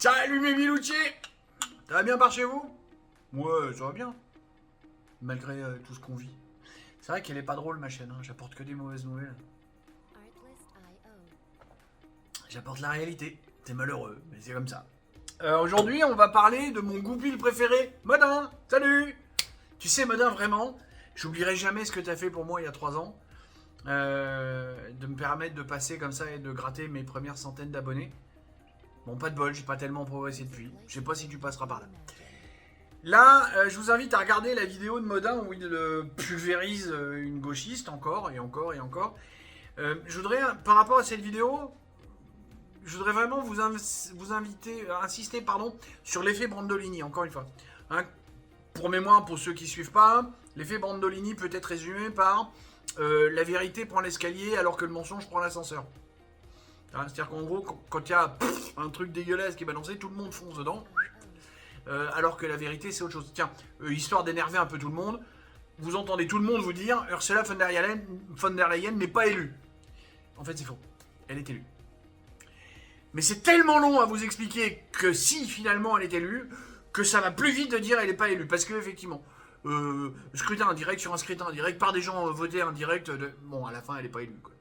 Salut mes Milouchi. Ça va bien par chez vous? Ouais, ça va bien. Malgré tout ce qu'on vit. C'est vrai qu'elle est pas drôle ma chaîne, hein. J'apporte que des mauvaises nouvelles. J'apporte la réalité. T'es malheureux, mais c'est comme ça. Aujourd'hui, on va parler de mon goupil préféré, Modin. Salut. Tu sais, Modin, vraiment, j'oublierai jamais ce que t'as fait pour moi il y a 3 ans. De me permettre de passer comme ça et de gratter mes premières centaines d'abonnés. Bon, pas de bol, j'ai pas tellement progressé depuis. Je sais pas si tu passeras par là. Là, je vous invite à regarder la vidéo de Modin où il pulvérise une gauchiste encore et encore et encore. Je voudrais, par rapport à cette vidéo, je voudrais vraiment vous inviter, insister pardon, sur l'effet Brandolini, encore une fois. Hein, pour mémoire, pour ceux qui ne suivent pas, l'effet Brandolini peut être résumé par la vérité prend l'escalier alors que le mensonge prend l'ascenseur. Hein, c'est-à-dire qu'en gros, quand il y a un truc dégueulasse qui est balancé, tout le monde fonce dedans. Alors que la vérité, c'est autre chose. Tiens, histoire d'énerver un peu tout le monde, vous entendez tout le monde vous dire Ursula von der Leyen n'est pas élue. En fait, c'est faux. Elle est élue. Mais c'est tellement long à vous expliquer que si finalement elle est élue, que ça va plus vite de dire elle n'est pas élue. Parce que effectivement, scrutin indirect sur un scrutin indirect par des gens votés indirect, bon, à la fin, elle n'est pas élue, quoi.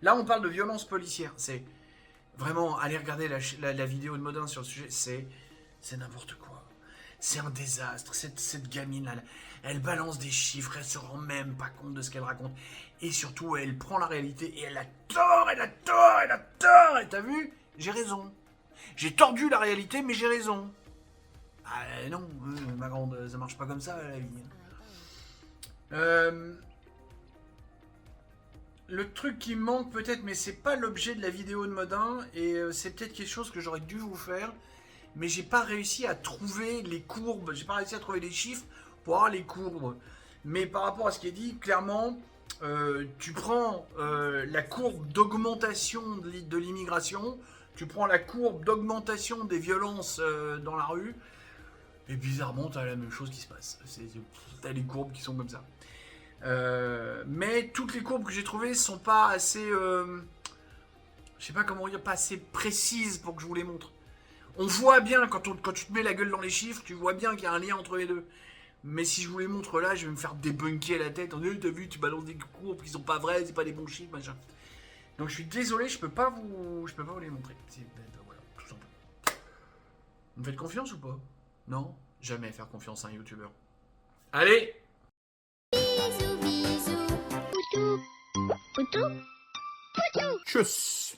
Là, on parle de violence policière. C'est vraiment, allez regarder la vidéo de Modin sur le sujet, c'est n'importe quoi. C'est un désastre. Cette gamine-là, elle balance des chiffres, elle se rend même pas compte de ce qu'elle raconte. Et surtout, elle prend la réalité et elle a tort, elle a tort, elle a tort. Et t'as vu? J'ai raison. J'ai tordu la réalité, mais j'ai raison. Ah non, ma grande, ça marche pas comme ça, la vie. Le truc qui me manque peut-être, mais c'est pas l'objet de la vidéo de Modin, et c'est peut-être quelque chose que j'aurais dû vous faire, mais j'ai pas réussi à trouver les courbes, j'ai pas réussi à trouver les chiffres pour avoir les courbes. Mais par rapport à ce qui est dit, clairement, tu prends la courbe d'augmentation de l'immigration, tu prends la courbe d'augmentation des violences dans la rue, et bizarrement, t'as la même chose qui se passe. T'as les courbes qui sont comme ça. Mais toutes les courbes que j'ai trouvées sont pas assez, je sais pas comment dire, pas assez précises pour que je vous les montre. On voit bien quand tu te mets la gueule dans les chiffres, tu vois bien qu'il y a un lien entre les deux. Mais si je vous les montre là, je vais me faire débunker la tête. T'as vu, tu balances des courbes qui sont pas vraies, c'est pas des bons chiffres, machin. Donc je suis désolé, je peux pas vous les montrer. Voilà, tout simplement. Vous me faites confiance ou pas? Non, jamais faire confiance à un youtubeur. Allez. Bisous, bisous. Poutou. Poutou. Poutou. Tchuss.